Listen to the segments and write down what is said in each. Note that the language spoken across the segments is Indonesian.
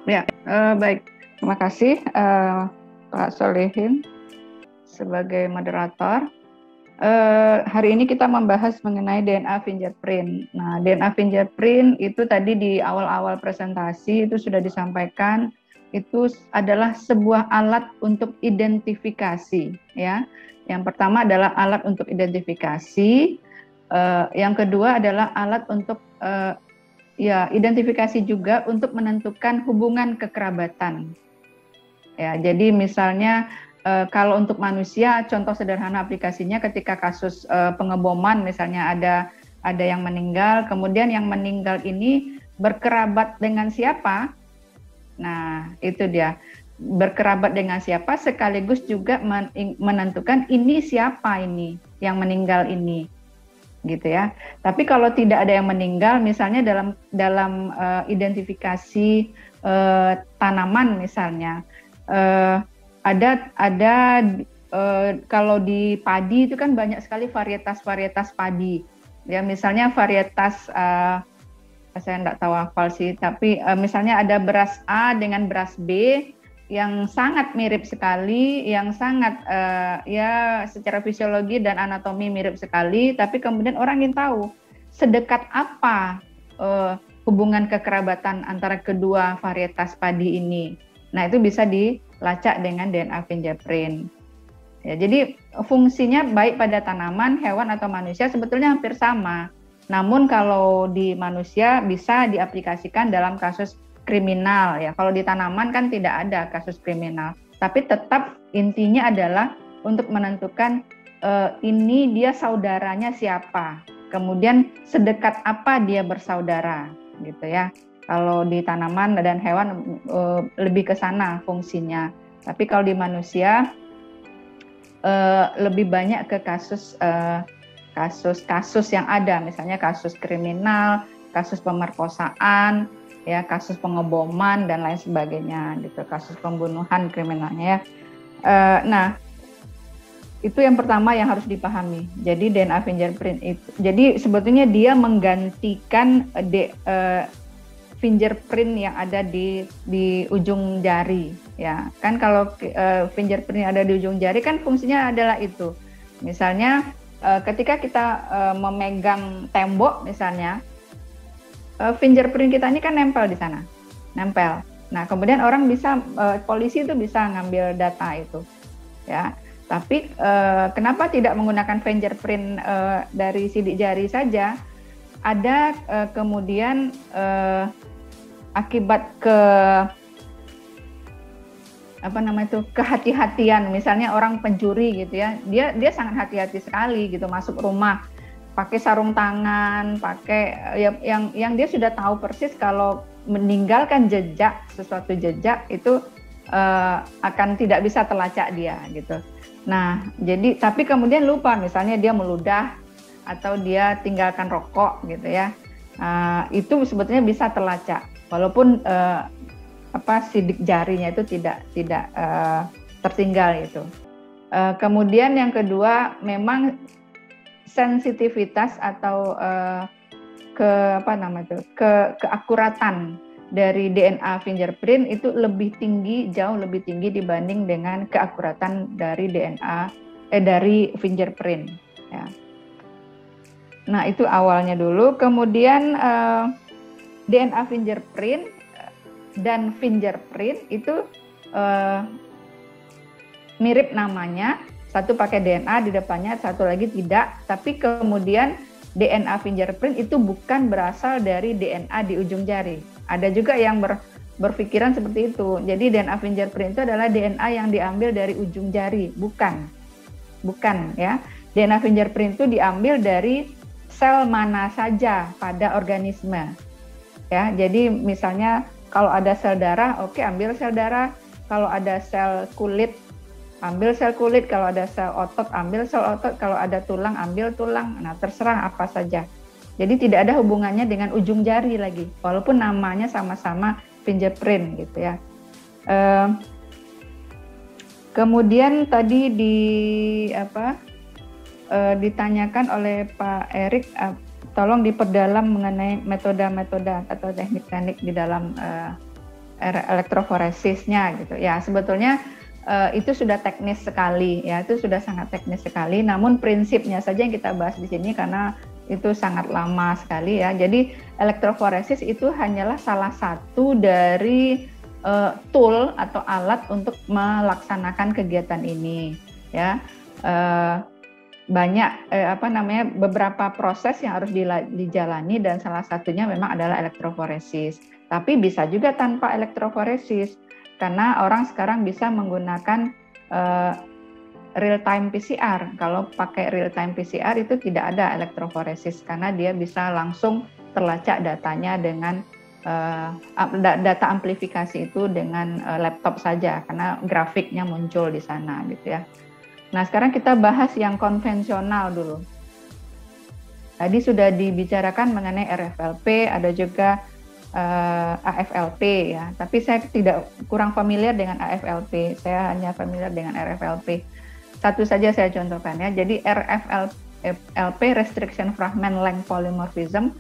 Ya, baik. Terima kasih Pak Solehin sebagai moderator. Hari ini kita membahas mengenai DNA fingerprint. Nah, DNA fingerprint itu tadi di awal-awal presentasi itu sudah disampaikan, itu adalah sebuah alat untuk identifikasi, ya. Yang pertama adalah alat untuk identifikasi, yang kedua adalah alat untuk ya identifikasi juga untuk menentukan hubungan kekerabatan. Ya, jadi misalnya kalau untuk manusia, contoh sederhana aplikasinya ketika kasus pengeboman misalnya ada yang meninggal, kemudian yang meninggal ini berkerabat dengan siapa? Nah, itu dia. Berkerabat dengan siapa sekaligus juga menentukan ini siapa ini yang meninggal ini, gitu ya. Tapi kalau tidak ada yang meninggal, misalnya dalam identifikasi tanaman misalnya, ada kalau di padi itu kan banyak sekali varietas padi. Ya, misalnya varietas saya enggak tahu hafal sih, tapi misalnya ada beras A dengan beras B yang sangat mirip sekali, yang sangat ya secara fisiologi dan anatomi mirip sekali, tapi kemudian orang ingin tahu sedekat apa hubungan kekerabatan antara kedua varietas padi ini. Nah, itu bisa dilacak dengan DNA fingerprint. Ya, jadi fungsinya baik pada tanaman, hewan atau manusia sebetulnya hampir sama. Namun kalau di manusia bisa diaplikasikan dalam kasus kriminal ya. Kalau di tanaman kan tidak ada kasus kriminal. Tapi tetap intinya adalah untuk menentukan ini dia saudaranya siapa. Kemudian sedekat apa dia bersaudara gitu ya. Kalau di tanaman dan hewan lebih ke sana fungsinya. Tapi kalau di manusia lebih banyak ke kasus yang ada, misalnya kasus kriminal, kasus pemerkosaan, ya, kasus pengeboman dan lain sebagainya, gitu, kasus pembunuhan kriminalnya ya. Nah, itu yang pertama yang harus dipahami. Jadi DNA fingerprint itu, jadi sebetulnya dia menggantikan fingerprint yang ada di ujung jari, ya kan. Kalau fingerprint yang ada di ujung jari kan fungsinya adalah itu. Misalnya ketika kita memegang tembok misalnya, fingerprint kita ini kan nempel di sana, nempel. Nah, kemudian orang bisa, polisi itu bisa ngambil data itu, ya. Tapi kenapa tidak menggunakan fingerprint dari sidik jari saja? Ada kemudian akibat kehati-hatian, misalnya orang pencuri gitu ya, dia sangat hati-hati sekali gitu masuk rumah, pakai sarung tangan, pakai yang dia sudah tahu persis kalau meninggalkan sesuatu jejak itu akan tidak bisa terlacak dia gitu. Nah, jadi tapi kemudian lupa, misalnya dia meludah atau dia tinggalkan rokok gitu ya, itu sebetulnya bisa terlacak walaupun sidik jarinya itu tidak tertinggal itu. Kemudian yang kedua, memang sensitivitas atau keakuratan dari DNA fingerprint itu jauh lebih tinggi dibanding dengan keakuratan dari dari fingerprint ya. Nah, itu awalnya dulu. Kemudian DNA fingerprint dan fingerprint itu mirip namanya, satu pakai DNA di depannya, satu lagi tidak. Tapi kemudian DNA fingerprint itu bukan berasal dari DNA di ujung jari. Ada juga yang berpikiran seperti itu. Jadi DNA fingerprint itu adalah DNA yang diambil dari ujung jari, bukan ya. DNA fingerprint itu diambil dari sel mana saja pada organisme. Ya, jadi misalnya kalau ada sel darah, oke, ambil sel darah. Kalau ada sel kulit, ambil sel kulit. Kalau ada sel otot, ambil sel otot. Kalau ada tulang, ambil tulang. Nah, terserah apa saja. Jadi tidak ada hubungannya dengan ujung jari lagi, walaupun namanya sama-sama fingerprint gitu ya. Kemudian tadi ditanyakan oleh Pak Erik, tolong diperdalam mengenai metode-metode atau teknik-teknik di dalam elektroforesisnya gitu ya. Sebetulnya itu sudah teknis sekali ya, itu sudah sangat teknis sekali. Namun prinsipnya saja yang kita bahas di sini karena itu sangat lama sekali ya. Jadi elektroforesis itu hanyalah salah satu dari tool atau alat untuk melaksanakan kegiatan ini ya. Banyak beberapa proses yang harus dijalani dan salah satunya memang adalah elektroforesis. Tapi bisa juga tanpa elektroforesis. Karena orang sekarang bisa menggunakan real time PCR. Kalau pakai real time PCR itu tidak ada elektroforesis karena dia bisa langsung terlacak datanya dengan data amplifikasi itu dengan laptop saja karena grafiknya muncul di sana gitu ya. Nah, sekarang kita bahas yang konvensional dulu. Tadi sudah dibicarakan mengenai RFLP, ada juga AFLP ya, tapi saya kurang familiar dengan AFLP, saya hanya familiar dengan RFLP. Satu saja saya contohkan ya. Jadi RFLP Restriction Fragment Length Polymorphism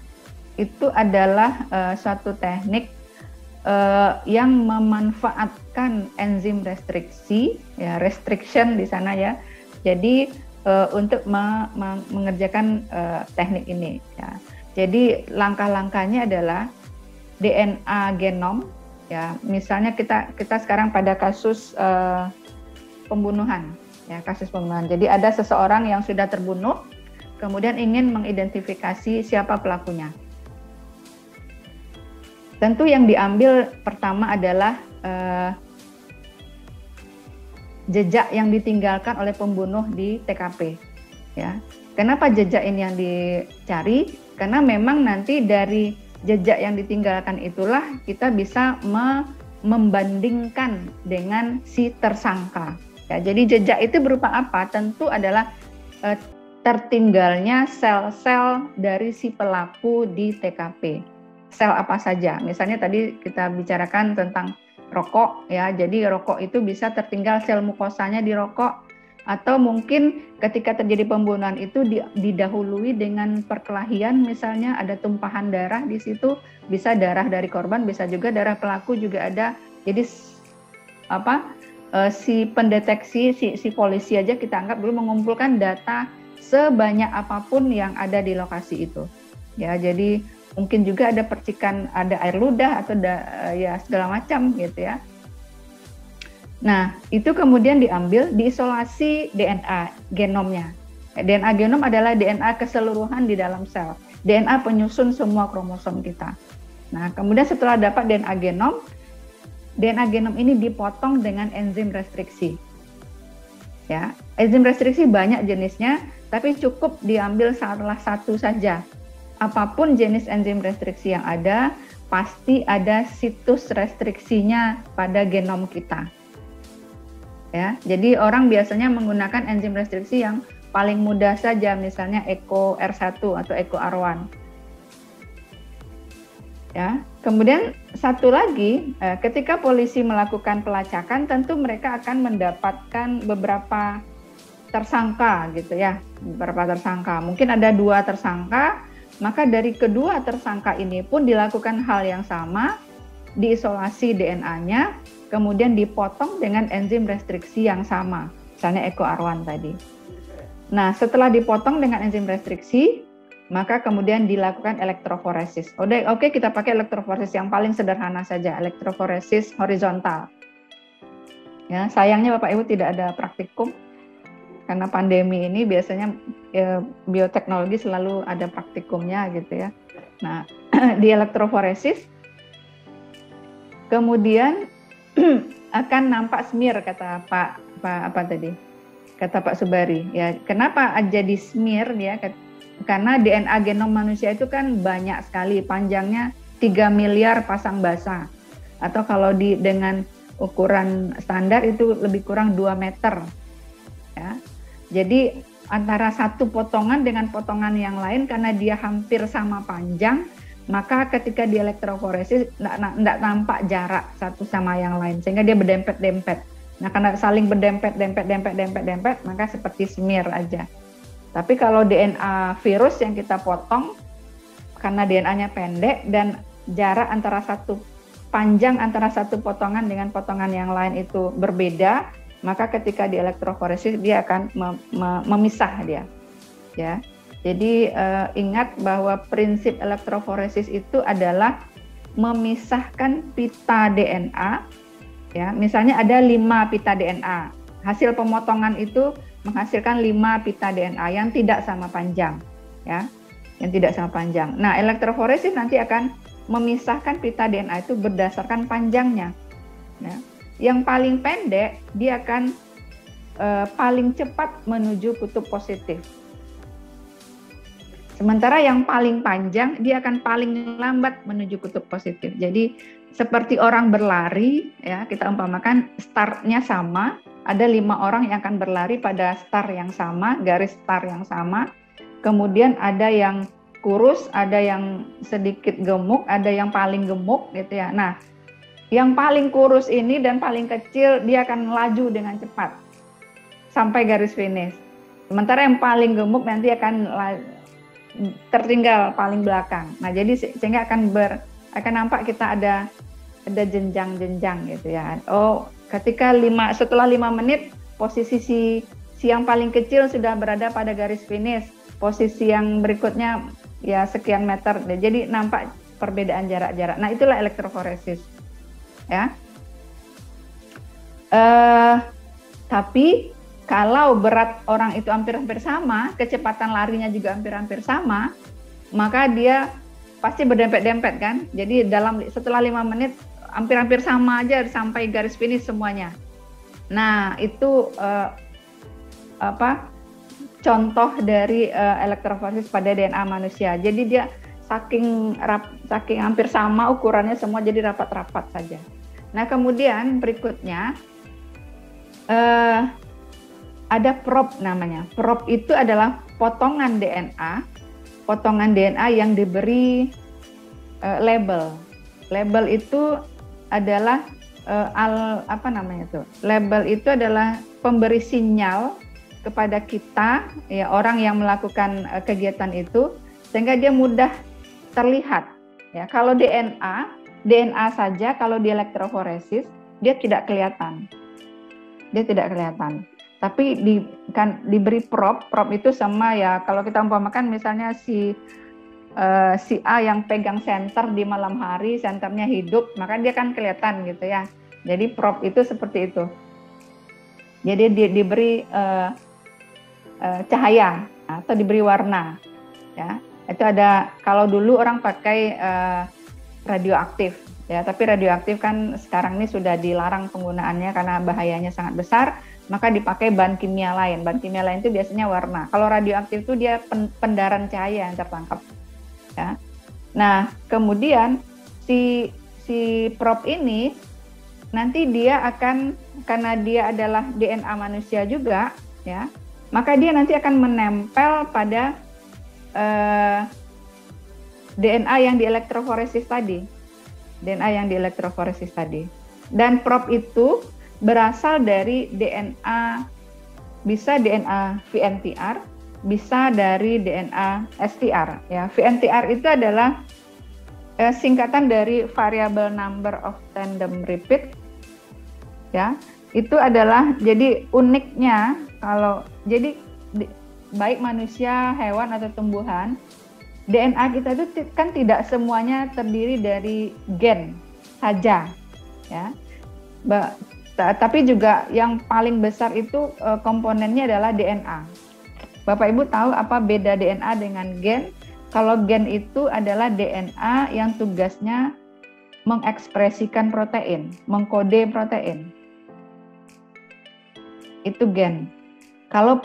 itu adalah suatu teknik yang memanfaatkan enzim restriksi ya, restriction di sana ya. Jadi untuk mengerjakan teknik ini ya. Jadi langkah-langkahnya adalah DNA genom ya, misalnya kita sekarang pada kasus pembunuhan ya, kasus pembunuhan. Jadi ada seseorang yang sudah terbunuh kemudian ingin mengidentifikasi siapa pelakunya. Tentu yang diambil pertama adalah jejak yang ditinggalkan oleh pembunuh di TKP ya. Kenapa jejak ini yang dicari? Karena memang nanti dari jejak yang ditinggalkan itulah kita bisa membandingkan dengan si tersangka. Ya, jadi jejak itu berupa apa? Tentu adalah tertinggalnya sel-sel dari si pelaku di TKP. Sel apa saja? Misalnya tadi kita bicarakan tentang rokok ya. Jadi rokok itu bisa tertinggal sel mukosanya di rokok. Atau mungkin ketika terjadi pembunuhan itu didahului dengan perkelahian, misalnya ada tumpahan darah di situ, bisa darah dari korban, bisa juga darah pelaku juga ada. Jadi si pendeteksi, si polisi aja kita anggap dulu mengumpulkan data sebanyak apapun yang ada di lokasi itu. Ya, jadi mungkin juga ada percikan, ada air ludah atau ya segala macam gitu ya. Nah, itu kemudian diambil, diisolasi DNA genomnya. DNA genom adalah DNA keseluruhan di dalam sel. DNA penyusun semua kromosom kita. Nah, kemudian setelah dapat DNA genom ini dipotong dengan enzim restriksi. Ya, enzim restriksi banyak jenisnya, tapi cukup diambil salah satu saja. Apapun jenis enzim restriksi yang ada, pasti ada situs restriksinya pada genom kita. Ya, jadi orang biasanya menggunakan enzim restriksi yang paling mudah saja, misalnya ECO R1 atau ECO R1. Ya, kemudian satu lagi, ketika polisi melakukan pelacakan, tentu mereka akan mendapatkan beberapa tersangka, gitu ya, beberapa tersangka. Mungkin ada 2 tersangka, maka dari kedua tersangka ini pun dilakukan hal yang sama, diisolasi DNA-nya. Kemudian dipotong dengan enzim restriksi yang sama, misalnya ECO R1 tadi. Nah, setelah dipotong dengan enzim restriksi, maka kemudian dilakukan elektroforesis. Oke, kita pakai elektroforesis yang paling sederhana saja, elektroforesis horizontal. Ya, sayangnya Bapak Ibu tidak ada praktikum, karena pandemi ini biasanya bioteknologi selalu ada praktikumnya gitu ya. Nah, di elektroforesis, kemudian akan nampak smear, kata Pak Subari ya. Kenapa jadi smear ya? Karena DNA genom manusia itu kan banyak sekali, panjangnya 3 miliar pasang basa, atau kalau dengan ukuran standar itu lebih kurang 2 meter ya. Jadi antara satu potongan dengan potongan yang lain, karena dia hampir sama panjang, maka ketika di elektroforesis tidak nampak jarak satu sama yang lain, sehingga dia berdempet-dempet. Nah, karena saling berdempet, maka seperti smear aja. Tapi kalau DNA virus yang kita potong, karena DNA-nya pendek dan jarak antara satu panjang antara satu potongan dengan potongan yang lain itu berbeda, maka ketika di elektroforesis dia akan memisah dia. Ya. Jadi ingat bahwa prinsip elektroforesis itu adalah memisahkan pita DNA. Ya, misalnya ada 5 pita DNA. Hasil pemotongan itu menghasilkan 5 pita DNA yang tidak sama panjang, ya. Yang tidak sama panjang. Nah, elektroforesis nanti akan memisahkan pita DNA itu berdasarkan panjangnya. Ya. Yang paling pendek dia akan paling cepat menuju kutub positif. Sementara yang paling panjang dia akan paling lambat menuju kutub positif. Jadi seperti orang berlari, ya, kita umpamakan startnya sama, ada 5 orang yang akan berlari pada start yang sama, garis start yang sama. Kemudian ada yang kurus, ada yang sedikit gemuk, ada yang paling gemuk, gitu ya. Nah, yang paling kurus ini dan paling kecil dia akan laju dengan cepat sampai garis finish. Sementara yang paling gemuk nanti akan tertinggal paling belakang. Nah, jadi sehingga akan nampak kita ada jenjang-jenjang gitu ya. Oh, setelah 5 menit posisi si yang paling kecil sudah berada pada garis finish. Posisi yang berikutnya ya sekian meter. Jadi nampak perbedaan jarak-jarak. Nah, itulah elektroforesis. Ya. Tapi kalau berat orang itu hampir-hampir sama, kecepatan larinya juga hampir-hampir sama, maka dia pasti berdempet-dempet kan. Jadi setelah 5 menit hampir-hampir sama aja sampai garis finish semuanya. Nah, itu contoh dari elektroforesis pada DNA manusia. Jadi dia saking hampir sama ukurannya semua, jadi rapat-rapat saja. Nah, kemudian berikutnya ada prop namanya. Prop itu adalah potongan DNA yang diberi label. Label itu adalah label itu adalah pemberi sinyal kepada kita, ya, orang yang melakukan kegiatan itu, sehingga dia mudah terlihat. Ya, kalau DNA saja kalau di elektroforesis dia tidak kelihatan. Tapi diberi prop itu sama, ya, kalau kita umpamakan misalnya si A yang pegang senter di malam hari, senternya hidup, maka dia kan kelihatan gitu ya. Jadi prop itu seperti itu. Jadi diberi cahaya atau diberi warna, ya. Itu ada, kalau dulu orang pakai radioaktif, ya, tapi radioaktif kan sekarang ini sudah dilarang penggunaannya karena bahayanya sangat besar. Maka dipakai bahan kimia lain. Bahan kimia lain itu biasanya warna. Kalau radioaktif itu dia pendaran cahaya yang tertangkap. Ya. Nah, kemudian si prop ini nanti dia akan, karena dia adalah DNA manusia juga, ya, maka dia nanti akan menempel pada DNA yang di elektroforesis tadi. Dan prop itu berasal dari DNA, bisa DNA VNTR, bisa dari DNA STR. Ya, VNTR itu adalah singkatan dari variable number of tandem repeat. Ya, itu adalah, jadi uniknya baik manusia, hewan atau tumbuhan, DNA kita itu kan tidak semuanya terdiri dari gen saja, ya. Tapi juga yang paling besar itu komponennya adalah DNA. Bapak Ibu tahu apa beda DNA dengan gen? Kalau gen itu adalah DNA yang tugasnya mengekspresikan protein, mengkode protein. Itu gen. Kalau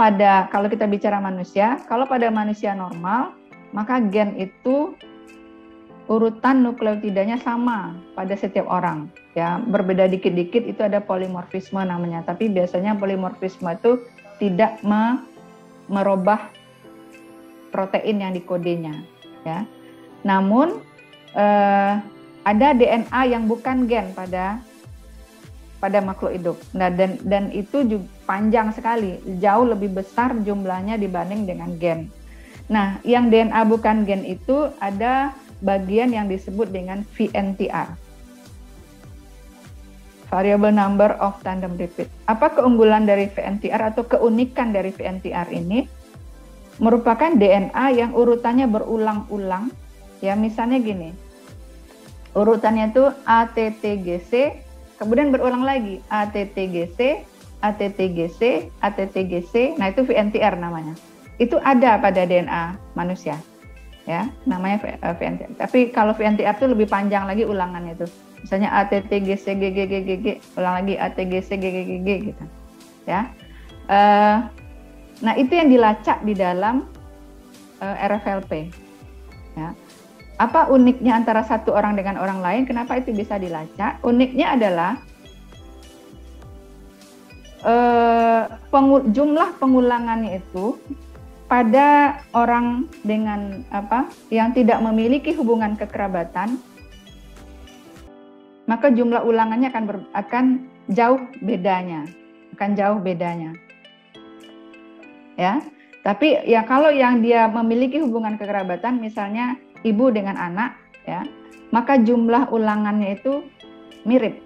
kita bicara manusia, kalau pada manusia normal, maka gen itu urutan nukleotidanya sama pada setiap orang, ya, berbeda dikit-dikit, itu ada polimorfisme namanya, tapi biasanya polimorfisme itu tidak merubah protein yang dikodenya, ya. Namun ada DNA yang bukan gen pada makhluk hidup. Nah, dan itu juga panjang sekali, jauh lebih besar jumlahnya dibanding dengan gen. Nah, yang DNA bukan gen itu ada bagian yang disebut dengan VNTR. variable number of tandem repeat. Apa keunggulan dari VNTR atau keunikan dari VNTR ini? Merupakan DNA yang urutannya berulang-ulang. Ya, misalnya gini. Urutannya itu ATTGC, kemudian berulang lagi ATTGC, ATTGC, ATTGC. Nah, itu VNTR namanya. Itu ada pada DNA manusia. Ya, namanya VNTR. Tapi kalau VNTR itu lebih panjang lagi ulangannya itu. Misalnya ATTGC GGGGG, ulang lagi ATGC GGGG gitu. Ya. Nah, itu yang dilacak di dalam RFLP. Ya. Apa uniknya antara satu orang dengan orang lain? Kenapa itu bisa dilacak? Uniknya adalah jumlah pengulangannya itu pada orang dengan yang tidak memiliki hubungan kekerabatan, maka jumlah ulangannya akan jauh bedanya, ya. Tapi ya kalau yang dia memiliki hubungan kekerabatan, misalnya ibu dengan anak, ya, maka jumlah ulangannya itu mirip,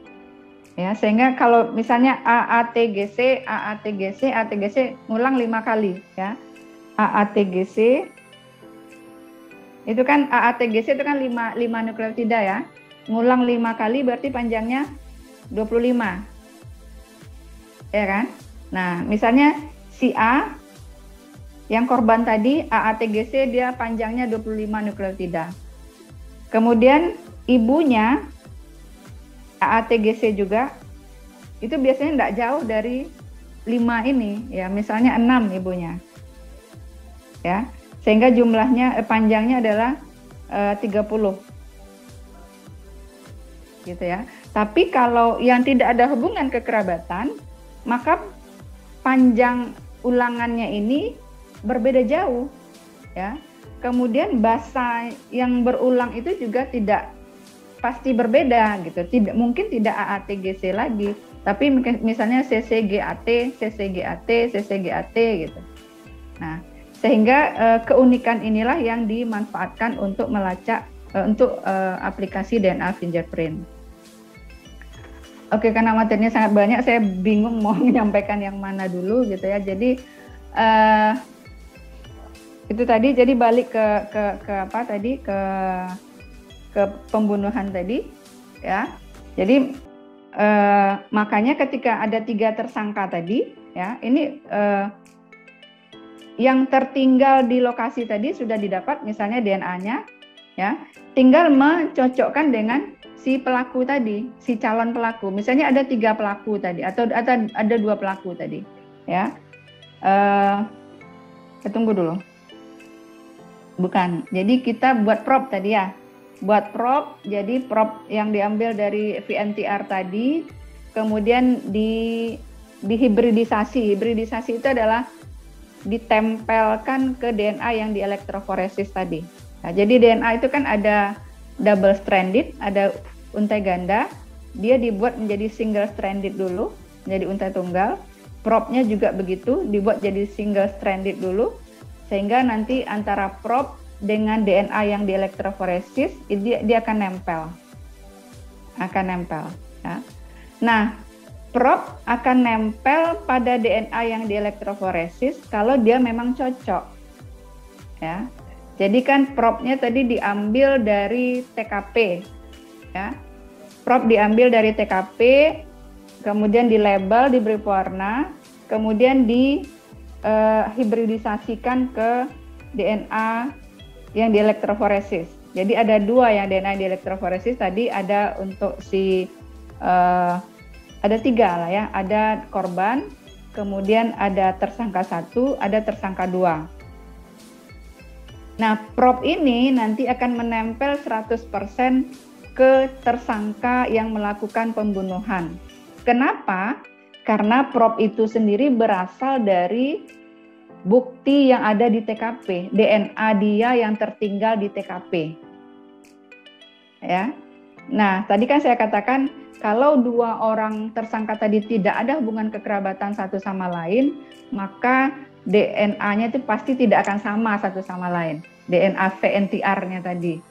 ya. Sehingga kalau misalnya AATGC, AATGC, ATGC ngulang 5 kali, ya. AATGC itu kan AATGC itu kan 5 nukleotida, ya. Ngulang 5 kali berarti panjangnya 25. Ya kan? Nah, misalnya si A yang korban tadi AATGC dia panjangnya 25 nukleotida. Kemudian ibunya AATGC juga itu biasanya tidak jauh dari 5 ini, ya, misalnya 6 ibunya. Ya. Sehingga jumlahnya panjangnya adalah 30. Gitu ya. Tapi kalau yang tidak ada hubungan kekerabatan, maka panjang ulangannya ini berbeda jauh, ya. Kemudian bahasa yang berulang itu juga tidak pasti berbeda gitu. Mungkin tidak AATGC lagi, tapi misalnya CCGAT, CCGAT, CCGAT gitu. Nah, sehingga keunikan inilah yang dimanfaatkan untuk melacak untuk aplikasi DNA fingerprint. Oke, karena materinya sangat banyak, saya bingung mau menyampaikan yang mana dulu gitu ya. Jadi itu tadi. Jadi balik ke apa tadi ke pembunuhan tadi, ya. Jadi makanya ketika ada 3 tersangka tadi, ya, ini yang tertinggal di lokasi tadi sudah didapat, misalnya DNA-nya, ya. Tinggal mencocokkan dengan si pelaku tadi, si calon pelaku. Misalnya ada 3 pelaku tadi, atau ada 2 pelaku tadi, ya. Tunggu dulu. Bukan. Jadi kita buat prop tadi ya. Buat prop, jadi prop yang diambil dari VNTR tadi, kemudian dihibridisasi. Hibridisasi itu adalah ditempelkan ke DNA yang di elektroforesis tadi. Nah, jadi DNA itu kan ada double stranded, ada untai ganda, dia dibuat menjadi single stranded dulu, menjadi untai tunggal. Propnya juga begitu, dibuat jadi single stranded dulu, sehingga nanti antara prop dengan DNA yang di elektroforesis dia akan nempel, ya. Nah, prop akan nempel pada DNA yang di elektroforesis kalau dia memang cocok, ya. Jadi kan propnya tadi diambil dari TKP, ya. Prop diambil dari TKP, kemudian dilabel, diberi warna, kemudian dihibridisasikan ke DNA yang di elektroforesis. Jadi ada 2 yang DNA di elektroforesis tadi, ada untuk ada 3 lah ya, ada korban, kemudian ada tersangka 1, ada tersangka 2. Nah, prop ini nanti akan menempel 100% ke tersangka yang melakukan pembunuhan. Kenapa? Karena prop itu sendiri berasal dari bukti yang ada di TKP, DNA dia yang tertinggal di TKP. Ya. Nah, tadi kan saya katakan kalau 2 orang tersangka tadi tidak ada hubungan kekerabatan satu sama lain, maka DNA-nya itu pasti tidak akan sama satu sama lain. DNA VNTR-nya tadi.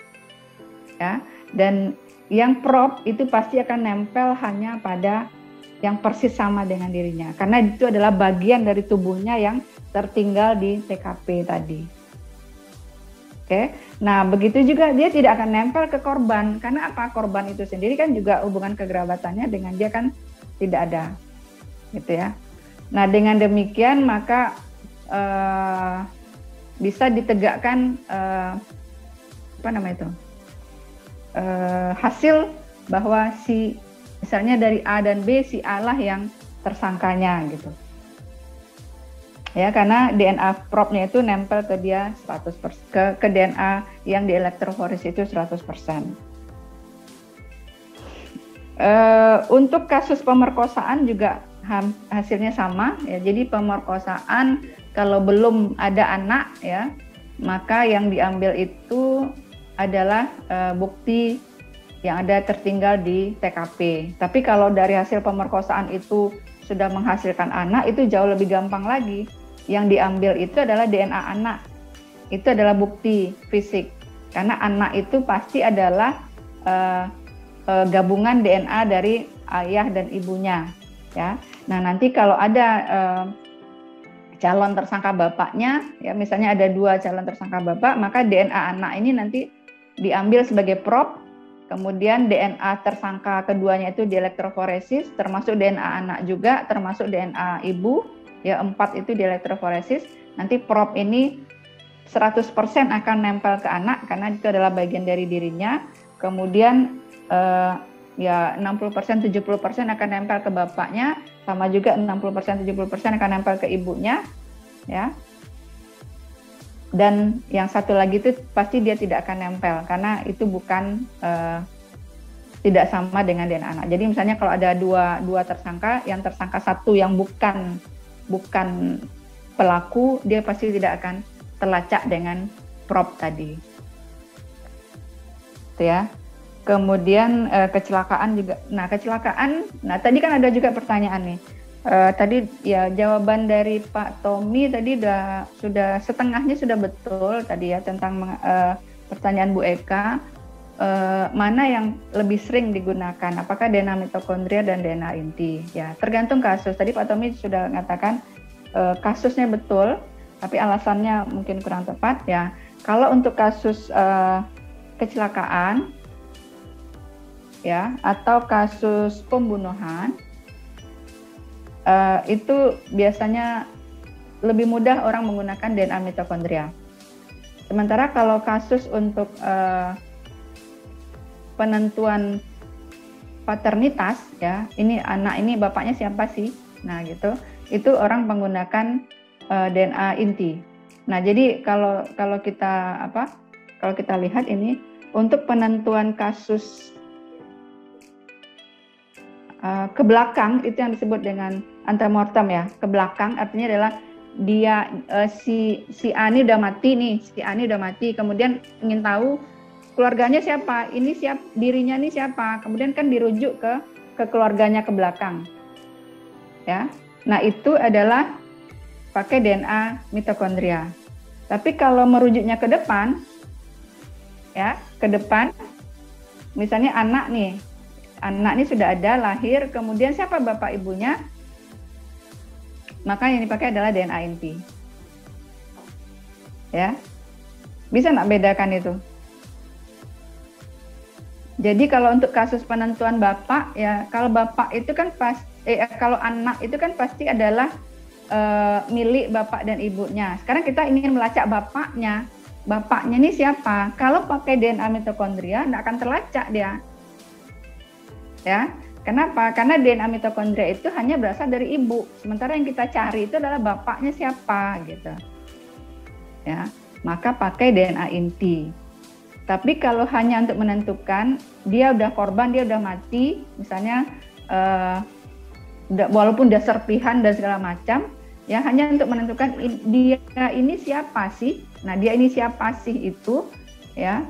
Ya. Dan yang prop itu pasti akan nempel hanya pada yang persis sama dengan dirinya, karena itu adalah bagian dari tubuhnya yang tertinggal di TKP tadi. Oke, nah begitu juga dia tidak akan nempel ke korban, karena apa? Korban itu sendiri kan juga hubungan kekerabatannya dengan dia kan tidak ada, gitu ya. Nah dengan demikian maka bisa ditegakkan hasil bahwa si misalnya dari A dan B, si A lah yang tersangkanya gitu. Ya, karena DNA propnya itu nempel ke dia 100%, ke DNA yang di elektroforesis itu 100%. Untuk kasus pemerkosaan juga hasilnya sama ya. Jadi pemerkosaan kalau belum ada anak ya, maka yang diambil itu adalah bukti yang ada tertinggal di TKP. Tapi kalau dari hasil pemerkosaan itu sudah menghasilkan anak, itu jauh lebih gampang lagi. Yang diambil itu adalah DNA anak. Itu adalah bukti fisik. Karena anak itu pasti adalah gabungan DNA dari ayah dan ibunya. Ya. Nah nanti kalau ada calon tersangka bapaknya, ya misalnya ada 2 calon tersangka bapak, maka DNA anak ini nanti diambil sebagai prop, kemudian DNA tersangka keduanya itu di elektroforesis, termasuk DNA anak juga, termasuk DNA ibu, ya 4 itu di elektroforesis. Nanti prop ini 100% akan nempel ke anak karena itu adalah bagian dari dirinya. Kemudian ya 60% 70% akan nempel ke bapaknya, sama juga 60% 70% akan nempel ke ibunya ya. Dan yang satu lagi itu pasti dia tidak akan nempel karena itu bukan tidak sama dengan DNA anak. Jadi misalnya kalau ada dua tersangka, yang tersangka satu yang bukan pelaku, dia pasti tidak akan terlacak dengan prop tadi. Itu ya. Kemudian kecelakaan juga. Nah kecelakaan, nah tadi kan ada juga pertanyaan nih. Tadi ya jawaban dari Pak Tommy tadi sudah setengahnya sudah betul tadi ya tentang pertanyaan Bu Eka. Mana yang lebih sering digunakan? Apakah DNA mitokondria dan DNA inti? Ya tergantung kasus. Tadi Pak Tommy sudah mengatakan kasusnya betul, tapi alasannya mungkin kurang tepat ya. Kalau untuk kasus kecelakaan ya atau kasus pembunuhan itu biasanya lebih mudah orang menggunakan DNA mitokondria. Sementara kalau kasus untuk penentuan paternitas ya, ini anak ini bapaknya siapa sih? Nah gitu, itu orang menggunakan DNA inti. Nah jadi kalau kita lihat ini untuk penentuan kasus ke belakang itu yang disebut dengan antemortem ya, ke belakang artinya adalah dia si A ini udah mati nih, si A ini udah mati, kemudian ingin tahu keluarganya siapa, dirinya ini siapa, kemudian kan dirujuk ke keluarganya ke belakang ya. Nah itu adalah pakai DNA mitokondria. Tapi kalau merujuknya ke depan ya, ke depan misalnya anak ini sudah ada, lahir, kemudian siapa bapak ibunya, maka yang dipakai adalah DNA inti. Ya, bisa nggak bedakan itu? Jadi kalau untuk kasus penentuan bapak, ya kalau bapak itu kan kalau anak itu kan pasti adalah milik bapak dan ibunya. Sekarang kita ingin melacak bapaknya ini siapa? Kalau pakai DNA mitokondria, nggak akan terlacak dia. Ya, kenapa? Karena DNA mitokondria itu hanya berasal dari ibu. Sementara yang kita cari itu adalah bapaknya siapa gitu. Ya, maka pakai DNA inti. Tapi kalau hanya untuk menentukan dia udah korban, dia udah mati, misalnya walaupun udah serpihan dan segala macam, ya hanya untuk menentukan dia ini siapa sih. Nah, dia ini siapa sih itu ya.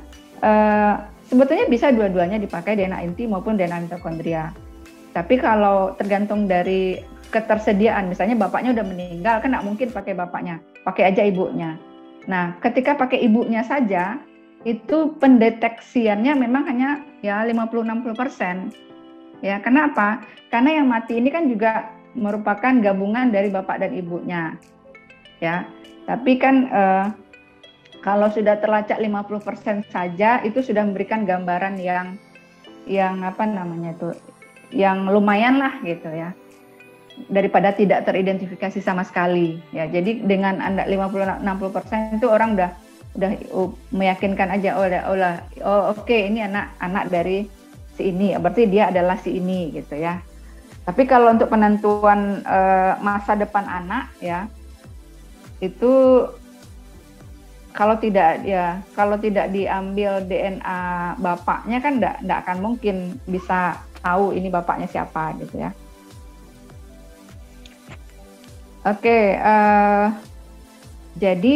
Sebetulnya bisa dua-duanya dipakai DNA inti maupun DNA mitokondria. Tapi kalau tergantung dari ketersediaan, misalnya bapaknya udah meninggal, kan nggak mungkin pakai bapaknya, pakai aja ibunya. Nah, ketika pakai ibunya saja, itu pendeteksiannya memang hanya ya 50-60%. Ya, kenapa? Karena yang mati ini kan juga merupakan gabungan dari bapak dan ibunya. Ya. Tapi kan kalau sudah terlacak 50% saja itu sudah memberikan gambaran yang apa namanya itu, yang lumayan lah gitu ya, daripada tidak teridentifikasi sama sekali ya. Jadi dengan Anda 50-60% itu orang udah meyakinkan aja, oke, ini anak dari si ini, berarti dia adalah si ini gitu ya. Tapi kalau untuk penentuan masa depan anak ya, itu kalau tidak diambil DNA bapaknya kan enggak akan mungkin bisa tahu ini bapaknya siapa gitu ya. Oke, jadi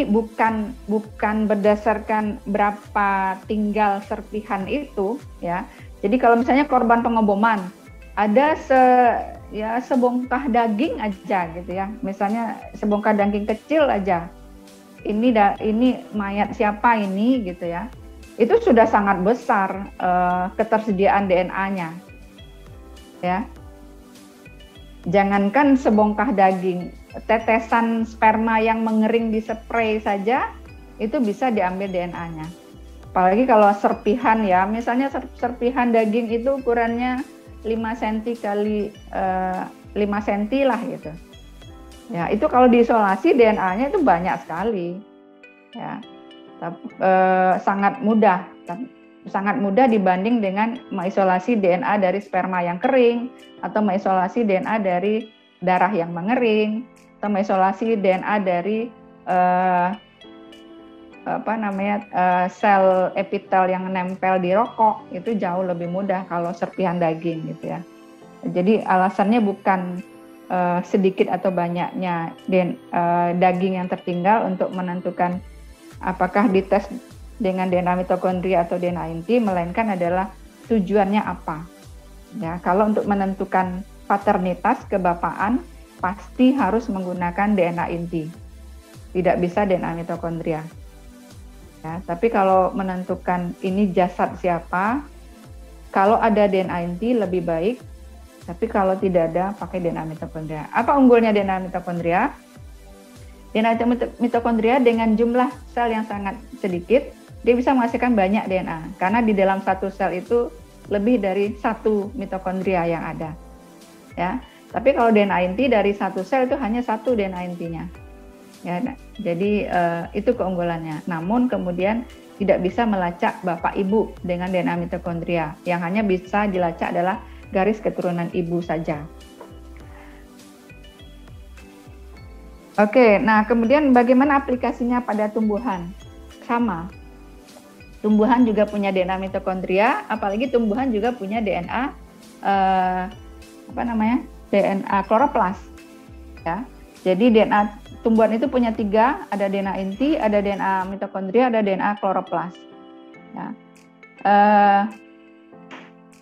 bukan berdasarkan berapa tinggal serpihan itu ya. Jadi kalau misalnya korban pengoboman ada sebongkah daging aja gitu ya. Misalnya sebongkah daging kecil aja. Ini mayat siapa ini gitu ya. Itu sudah sangat besar ketersediaan DNA-nya. Ya. Jangankan sebongkah daging, tetesan sperma yang mengering di spray saja itu bisa diambil DNA-nya. Apalagi kalau serpihan ya, misalnya serpihan daging itu ukurannya 5 cm kali 5 cm lah gitu. Ya, itu kalau diisolasi DNA-nya itu banyak sekali. Ya. Sangat mudah dibanding dengan mengisolasi DNA dari sperma yang kering, atau mengisolasi DNA dari darah yang mengering, atau mengisolasi DNA dari sel epitel yang nempel di rokok. Itu jauh lebih mudah kalau serpihan daging gitu ya. Jadi alasannya bukan sedikit atau banyaknya daging yang tertinggal untuk menentukan apakah dites dengan DNA mitokondria atau DNA inti, melainkan adalah tujuannya apa. Ya, kalau untuk menentukan paternitas kebapaan pasti harus menggunakan DNA inti. Tidak bisa DNA mitokondria. Ya, tapi kalau menentukan ini jasad siapa, kalau ada DNA inti lebih baik, tapi kalau tidak ada pakai DNA mitokondria. Apa unggulnya DNA mitokondria? DNA mitokondria dengan jumlah sel yang sangat sedikit, dia bisa menghasilkan banyak DNA, karena di dalam satu sel itu lebih dari satu mitokondria yang ada. Ya, tapi kalau DNA inti dari satu sel itu hanya satu DNA intinya. Ya, jadi itu keunggulannya. Namun kemudian tidak bisa melacak bapak ibu dengan DNA mitokondria. Yang hanya bisa dilacak adalah garis keturunan ibu saja. Oke, nah kemudian bagaimana aplikasinya pada tumbuhan? Sama. Tumbuhan juga punya DNA mitokondria, apalagi tumbuhan juga punya DNA DNA kloroplas. Ya. Jadi DNA tumbuhan itu punya 3, ada DNA inti, ada DNA mitokondria, ada DNA kloroplas. Ya.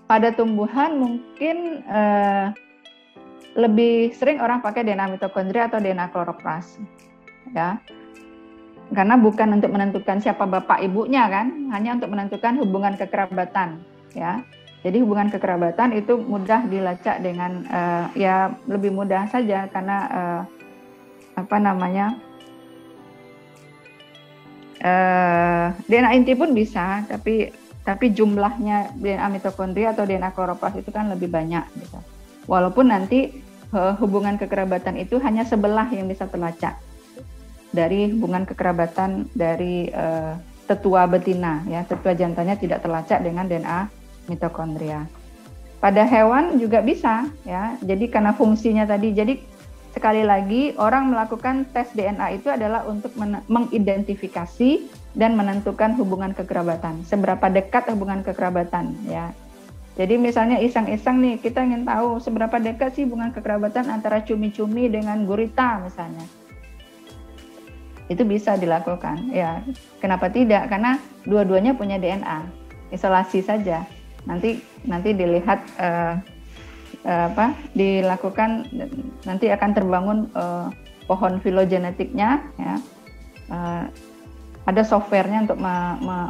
Pada tumbuhan mungkin lebih sering orang pakai DNA mitokondria atau DNA kloroplas, ya, karena bukan untuk menentukan siapa bapak ibunya kan, hanya untuk menentukan hubungan kekerabatan, ya. Jadi hubungan kekerabatan itu mudah dilacak dengan ya lebih mudah saja karena DNA inti pun bisa, tapi jumlahnya DNA mitokondria atau DNA kloroplas itu kan lebih banyak gitu. Walaupun nanti hubungan kekerabatan itu hanya sebelah yang bisa terlacak dari hubungan kekerabatan dari tetua betina, ya, tetua jantannya tidak terlacak dengan DNA mitokondria. Pada hewan juga bisa, ya. Jadi karena fungsinya tadi, jadi sekali lagi orang melakukan tes DNA itu adalah untuk mengidentifikasi dan menentukan hubungan kekerabatan. Seberapa dekat hubungan kekerabatan, ya. Jadi misalnya iseng-iseng nih, kita ingin tahu seberapa dekat sih hubungan kekerabatan antara cumi-cumi dengan gurita misalnya. Itu bisa dilakukan. Ya, kenapa tidak? Karena dua-duanya punya DNA. Isolasi saja. Nanti dilihat dilakukan, nanti akan terbangun pohon filogenetiknya, ya. ada softwarenya untuk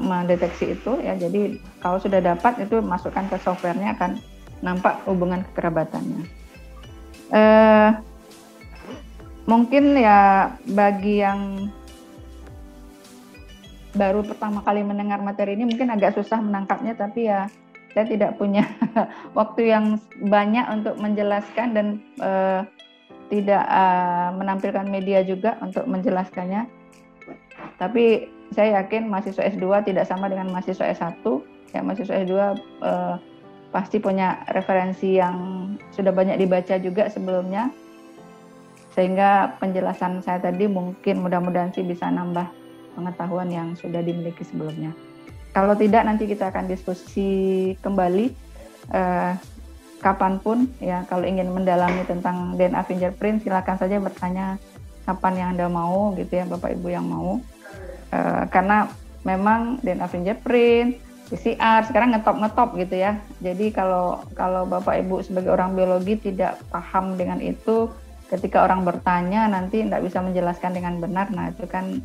mendeteksi itu ya. Jadi kalau sudah dapat itu masukkan ke softwarenya akan nampak hubungan kekerabatannya. Mungkin ya bagi yang baru pertama kali mendengar materi ini mungkin agak susah menangkapnya, tapi ya saya tidak punya waktu yang banyak untuk menjelaskan dan tidak menampilkan media juga untuk menjelaskannya. Tapi saya yakin mahasiswa S2 tidak sama dengan mahasiswa S1. Ya, mahasiswa S2 pasti punya referensi yang sudah banyak dibaca juga sebelumnya. Sehingga penjelasan saya tadi mungkin mudah-mudahan sih bisa nambah pengetahuan yang sudah dimiliki sebelumnya. Kalau tidak nanti kita akan diskusi kembali kapanpun ya. Kalau ingin mendalami tentang DNA fingerprint silakan saja bertanya kapan yang Anda mau gitu ya, Bapak Ibu yang mau. Karena memang DNA fingerprint, PCR sekarang ngetop gitu ya. Jadi kalau Bapak Ibu sebagai orang biologi tidak paham dengan itu, ketika orang bertanya nanti tidak bisa menjelaskan dengan benar, nah itu kan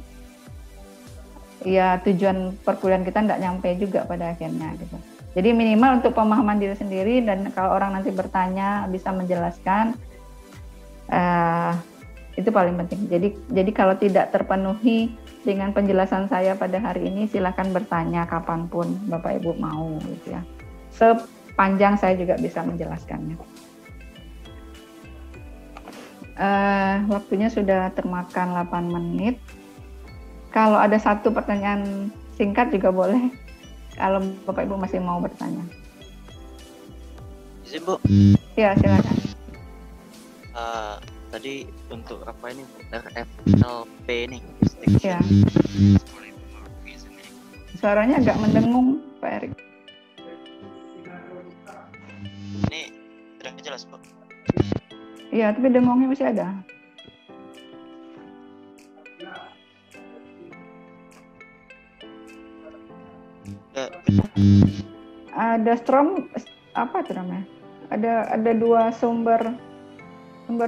ya tujuan perkuliahan kita tidak nyampe juga pada akhirnya gitu. Jadi minimal untuk pemahaman diri sendiri, dan kalau orang nanti bertanya bisa menjelaskan, itu paling penting. Jadi kalau tidak terpenuhi dengan penjelasan saya pada hari ini, silakan bertanya kapanpun Bapak Ibu mau gitu ya. Sepanjang saya juga bisa menjelaskannya. Waktunya sudah termakan 8 menit. Kalau ada satu pertanyaan singkat juga boleh, kalau Bapak Ibu masih mau bertanya. Izin Bu. Ya, silakan. Tadi untuk apa ini Bu? RFLP nih. Ya. Suaranya agak mendengung, Pak Erik. Ini sudah jelas Bu? Iya, tapi dengungnya masih ada. Ada strom apa itu namanya? Ada dua sumber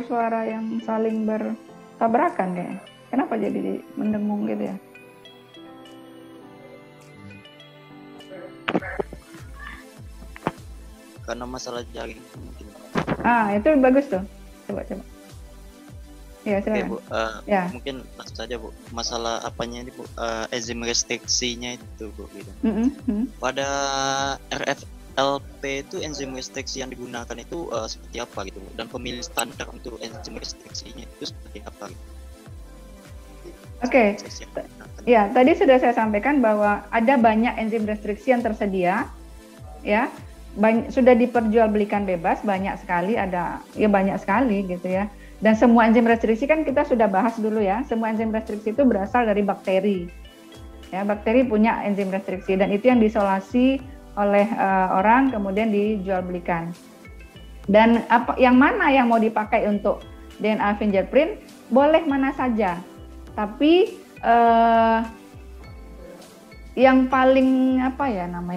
suara yang saling bertabrakan kayaknya. Kenapa jadi mendengung gitu ya? Karena masalah jaring mungkin. Itu bagus tuh. Coba. Ya, silakan. Bu, ya. Mungkin langsung saja Bu. Masalah apanya ini Bu? Enzim restriksinya itu Bu gitu. Pada RFLP itu enzim restriksi yang digunakan itu seperti apa gitu Bu? Dan pemilih standar untuk enzim restriksinya itu seperti apa gitu? Oke. Ya, tadi sudah saya sampaikan bahwa ada banyak enzim restriksi yang tersedia ya. Sudah diperjualbelikan bebas, banyak sekali gitu ya. Dan semua enzim restriksi kan kita sudah bahas dulu ya. Semua enzim restriksi itu berasal dari bakteri. Ya, bakteri punya enzim restriksi dan itu yang diisolasi oleh orang kemudian dijualbelikan. Dan yang mana yang mau dipakai untuk DNA fingerprint? Boleh mana saja. Tapi yang paling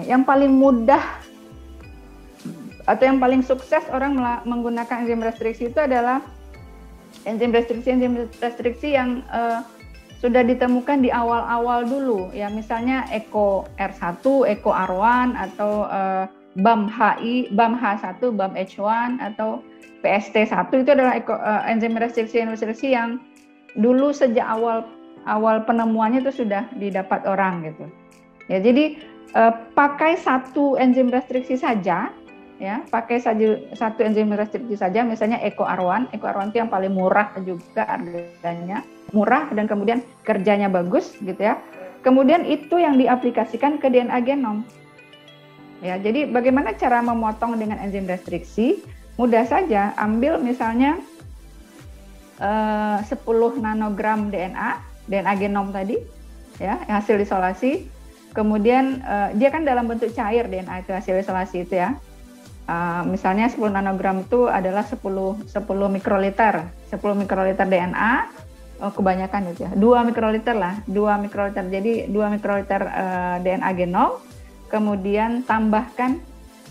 yang paling mudah atau yang paling sukses orang menggunakan enzim restriksi itu adalah enzim restriksi yang sudah ditemukan di awal-awal dulu ya, misalnya ECO R1, ECO R1 atau BAM H1, BAM H1 atau PST1, itu adalah enzim restriksi yang dulu sejak awal penemuannya itu sudah didapat orang gitu. Ya, jadi pakai satu enzim restriksi saja. Ya, pakai satu enzim restriksi saja, misalnya ECO R1 itu yang paling murah juga harganya, murah dan kemudian kerjanya bagus gitu ya. Kemudian itu yang diaplikasikan ke DNA genom. Ya, jadi bagaimana cara memotong dengan enzim restriksi? Mudah saja, ambil misalnya 10 nanogram DNA genom tadi ya, hasil isolasi. Kemudian dia kan dalam bentuk cair DNA itu hasil isolasi itu ya. Misalnya 10 nanogram itu adalah 10 mikroliter DNA, kebanyakan itu ya, 2 mikroliter. Jadi 2 mikroliter DNA genom, kemudian tambahkan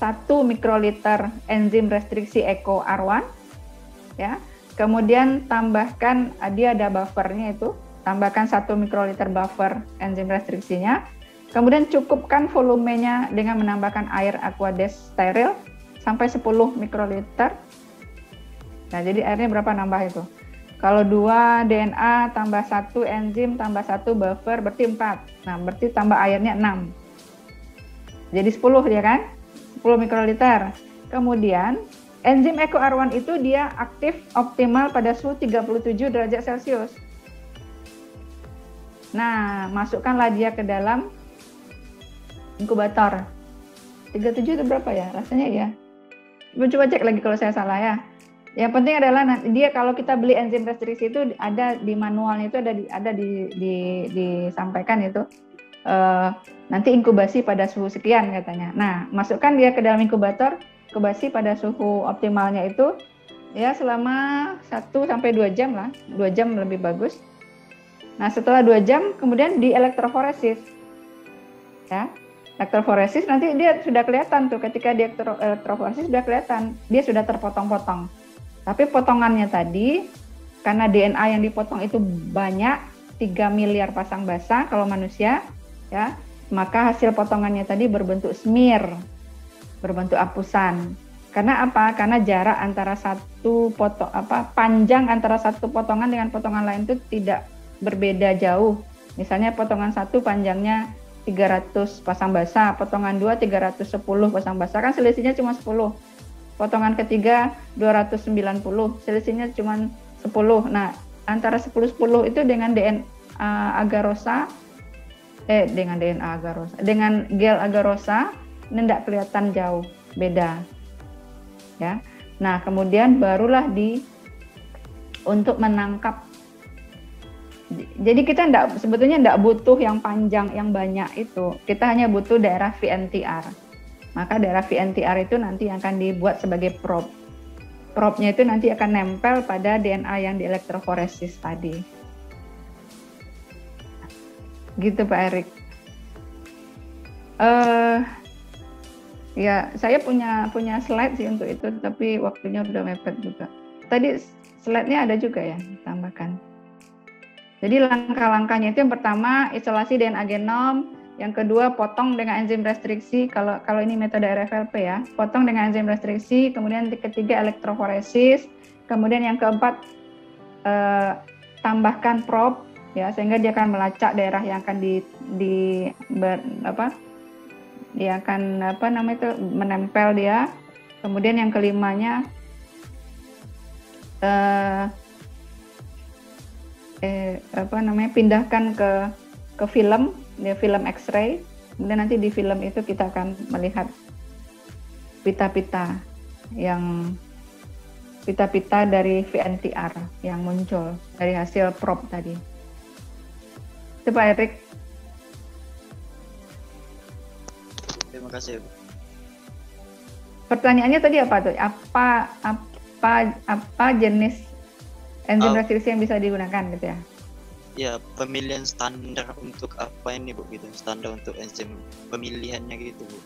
1 mikroliter enzim restriksi ECO R1 ya, kemudian tambahkan dia ada buffernya itu tambahkan 1 mikroliter buffer enzim restriksinya, kemudian cukupkan volumenya dengan menambahkan air aquades steril sampai 10 mikroliter. Nah, jadi airnya berapa nambah itu? Kalau 2 DNA tambah 1 enzim tambah 1 buffer berarti 4. Nah, berarti tambah airnya 6. Jadi 10 ya kan? 10 mikroliter. Kemudian enzim EcoR1 itu dia aktif optimal pada suhu 37 derajat Celcius. Nah, masukkanlah dia ke dalam inkubator. 37 itu berapa ya? Rasanya ya. Coba cek lagi kalau saya salah ya. Yang penting adalah dia kalau kita beli enzim restriksi itu ada di manualnya, itu ada disampaikan itu nanti inkubasi pada suhu sekian katanya. Nah, masukkan dia ke dalam inkubator, inkubasi pada suhu optimalnya itu ya selama 1 sampai 2 jam lah. 2 jam lebih bagus. Nah, setelah 2 jam kemudian di elektroforesis. Ya. Elektroforesis nanti dia sudah kelihatan tuh, ketika di elektroforesis sudah kelihatan dia sudah terpotong-potong. Tapi potongannya tadi karena DNA yang dipotong itu banyak, 3 miliar pasang basah kalau manusia ya, maka hasil potongannya tadi berbentuk smear, berbentuk apusan. Karena apa? Karena jarak antara panjang antara satu potongan dengan potongan lain itu tidak berbeda jauh. Misalnya potongan 1 panjangnya 300 pasang basah, potongan 2 310 pasang basah, kan selisihnya cuma 10. Potongan ketiga 290, selisihnya cuma 10. Nah, antara 10 itu dengan DNA agarosa dengan gel agarosa ini tidak kelihatan jauh beda. Ya. Nah, kemudian barulah untuk menangkap. Jadi kita sebetulnya tidak butuh yang panjang, yang banyak itu. Kita hanya butuh daerah VNTR. Maka daerah VNTR itu nanti akan dibuat sebagai probe. Probe-nya itu nanti akan nempel pada DNA yang di elektroforesis tadi. Gitu Pak Erik. Ya, saya punya slide sih untuk itu, tapi waktunya udah mepet juga. Tadi slide-nya ada juga ya, tambahkan. Jadi langkah-langkahnya itu yang pertama isolasi DNA genom, yang kedua potong dengan enzim restriksi, kalau ini metode RFLP ya, potong dengan enzim restriksi, kemudian ketiga elektroforesis, kemudian yang keempat tambahkan probe ya, sehingga dia akan melacak daerah yang akan dia akan menempel dia. Kemudian yang kelimanya pindahkan ke film, dia film X-ray. Kemudian nanti di film itu kita akan melihat pita-pita dari VNTR yang muncul dari hasil probe tadi. Itu Pak Erik. Terima kasih. Pertanyaannya tadi apa tuh? Apa jenis enzim restriksi yang bisa digunakan gitu ya? Ya, pemilihan standar untuk apa ini Bu, gitu. Standar untuk enzim pemilihannya gitu Bu.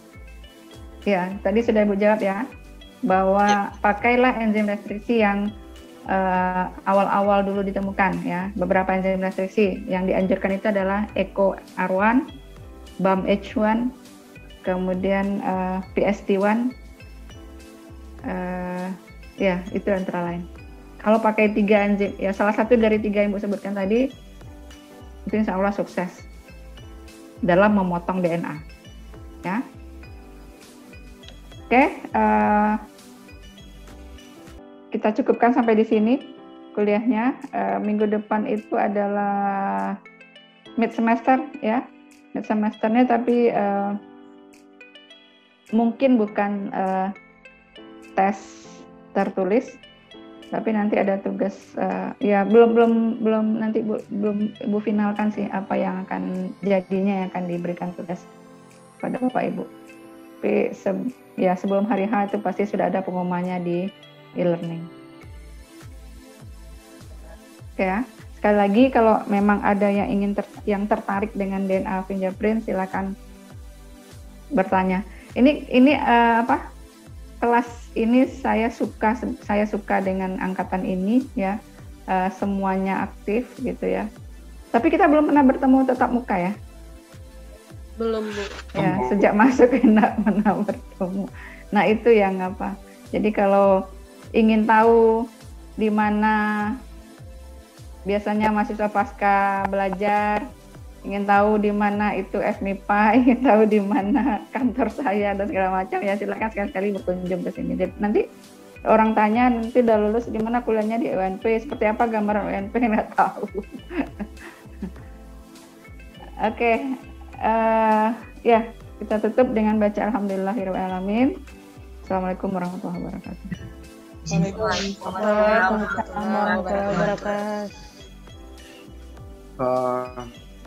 Ya, tadi sudah Ibu jawab ya, bahwa pakailah enzim restriksi yang awal-awal dulu ditemukan ya. Beberapa enzim restriksi yang dianjurkan itu adalah EcoR1, BAMH1, kemudian PST1, ya itu antara lain. Kalau pakai 3 enzim, ya salah satu dari 3 yang Ibu sebutkan tadi, itu insya Allah sukses dalam memotong DNA. Ya. Oke, kita cukupkan sampai di sini kuliahnya. Minggu depan itu adalah mid semester ya, mid semesternya, tapi mungkin bukan tes tertulis, tapi nanti ada tugas ya belum nanti belum Ibu finalkan sih apa yang akan jadinya, yang akan diberikan tugas pada Bapak Ibu. Tapi sebelum hari H itu pasti sudah ada pengumumannya di e-learning. Oke ya. Sekali lagi kalau memang ada yang yang tertarik dengan DNA fingerprint, silakan bertanya. Ini kelas ini saya suka dengan angkatan ini ya, semuanya aktif gitu ya. Tapi kita belum pernah bertemu tatap muka ya? Belum, Bu. Ya, sejak masuk enggak pernah bertemu. Nah, itu yang apa? Jadi kalau ingin tahu di mana biasanya mahasiswa pasca belajar, ingin tahu di mana itu FMIPA, ingin tahu di mana kantor saya dan segala macam, ya silakan sekali-kali berkunjung ke sini. Jadi, nanti orang tanya nanti udah lulus di mana kuliahnya di UNP, seperti apa gambaran UNP, nggak tahu. Oke, ya kita tutup dengan baca Alhamdulillahirabbil alamin. Assalamualaikum warahmatullahi wabarakatuh. Waalaikumsalam warahmatullahi wabarakatuh.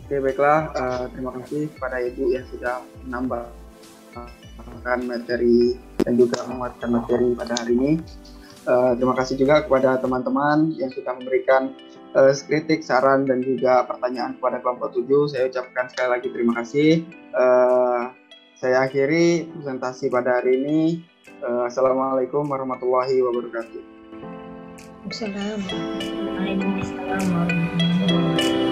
Oke, baiklah. Terima kasih kepada Ibu yang sudah menambahkan materi dan juga menguatkan materi pada hari ini. Terima kasih juga kepada teman-teman yang sudah memberikan kritik, saran, dan juga pertanyaan kepada kelompok 7. Saya ucapkan sekali lagi terima kasih. Saya akhiri presentasi pada hari ini. Assalamualaikum warahmatullahi wabarakatuh. Waalaikumsalam warahmatullahi wabarakatuh.